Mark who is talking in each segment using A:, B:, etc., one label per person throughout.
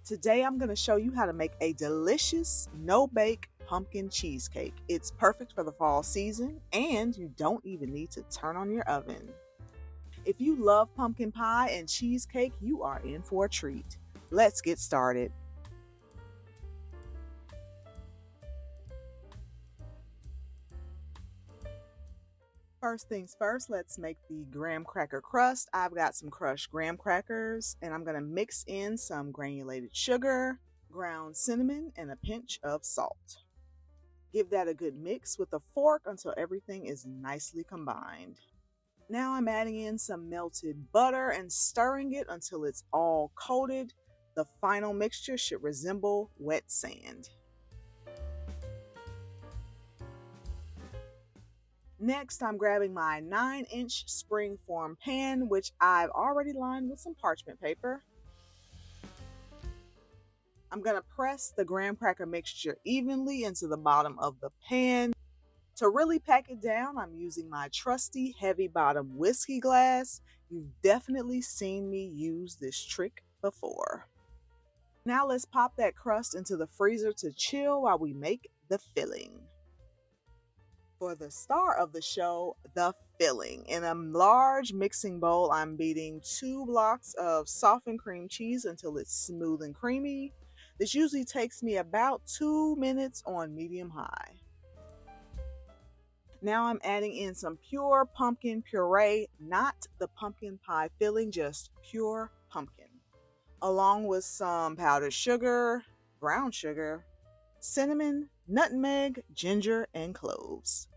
A: Today I'm going to show you how to make a delicious no-bake pumpkin cheesecake. It's perfect for the fall season and you don't even need to turn on your oven. If you love pumpkin pie and cheesecake, you are in for a treat. Let's get started. First things first, let's make the graham cracker crust. I've got some crushed graham crackers and I'm going to mix in some granulated sugar, ground cinnamon, and a pinch of salt. Give that a good mix with a fork until everything is nicely combined. Now I'm adding in some melted butter and stirring it until it's all coated. The final mixture should resemble wet sand. Next, I'm grabbing my 9-inch springform pan, which I've already lined with some parchment paper. I'm going to press the graham cracker mixture evenly into the bottom of the pan. To really pack it down, I'm using my trusty heavy bottom whiskey glass. You've definitely seen me use this trick before. Now let's pop that crust into the freezer to chill while we make the filling. For the star of the show, the filling. In a large mixing bowl, I'm beating 2 blocks of softened cream cheese until it's smooth and creamy. This usually takes me about 2 minutes on medium high. Now I'm adding in some pure pumpkin puree, not the pumpkin pie filling, just pure pumpkin, along with some powdered sugar, brown sugar, cinnamon, nutmeg, ginger, and cloves.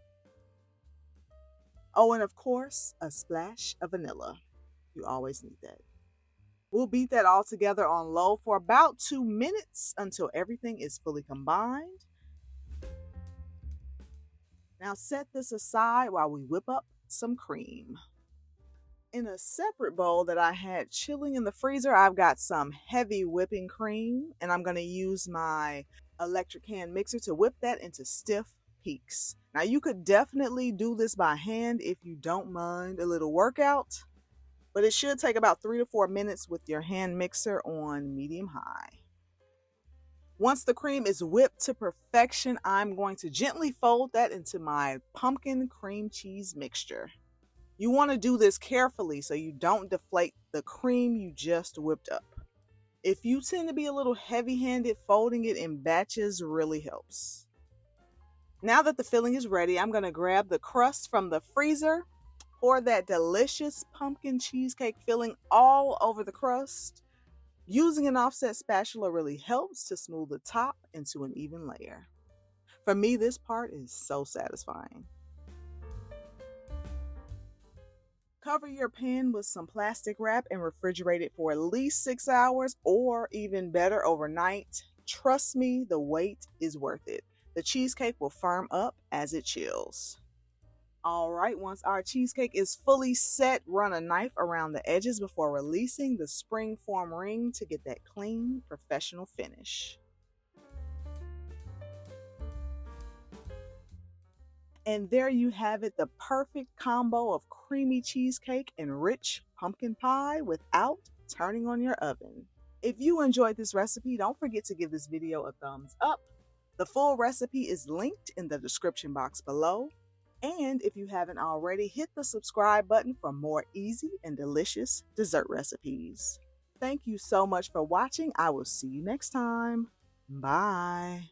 A: Oh, and of course, a splash of vanilla. You always need that. We'll beat that all together on low for about 2 minutes until everything is fully combined. Now set this aside while we whip up some cream. In a separate bowl that I had chilling in the freezer, I've got some heavy whipping cream, and I'm going to use my electric hand mixer to whip that into stiff peaks. Now you could definitely do this by hand if you don't mind a little workout, but it should take about 3 to 4 minutes with your hand mixer on medium high. Once the cream is whipped to perfection, I'm going to gently fold that into my pumpkin cream cheese mixture. You want to do this carefully so you don't deflate the cream you just whipped up. If you tend to be a little heavy-handed, folding it in batches really helps. Now that the filling is ready, I'm going to grab the crust from the freezer, pour that delicious pumpkin cheesecake filling all over the crust. Using an offset spatula really helps to smooth the top into an even layer. For me, this part is so satisfying. Cover your pan with some plastic wrap and refrigerate it for at least 6 hours or even better overnight. Trust me, the wait is worth it. The cheesecake will firm up as it chills. Alright, once our cheesecake is fully set, run a knife around the edges before releasing the springform ring to get that clean, professional finish. And there you have it, the perfect combo of creamy cheesecake and rich pumpkin pie without turning on your oven. If you enjoyed this recipe, don't forget to give this video a thumbs up. The full recipe is linked in the description box below. And if you haven't already, hit the subscribe button for more easy and delicious dessert recipes. Thank you so much for watching. I will see you next time. Bye.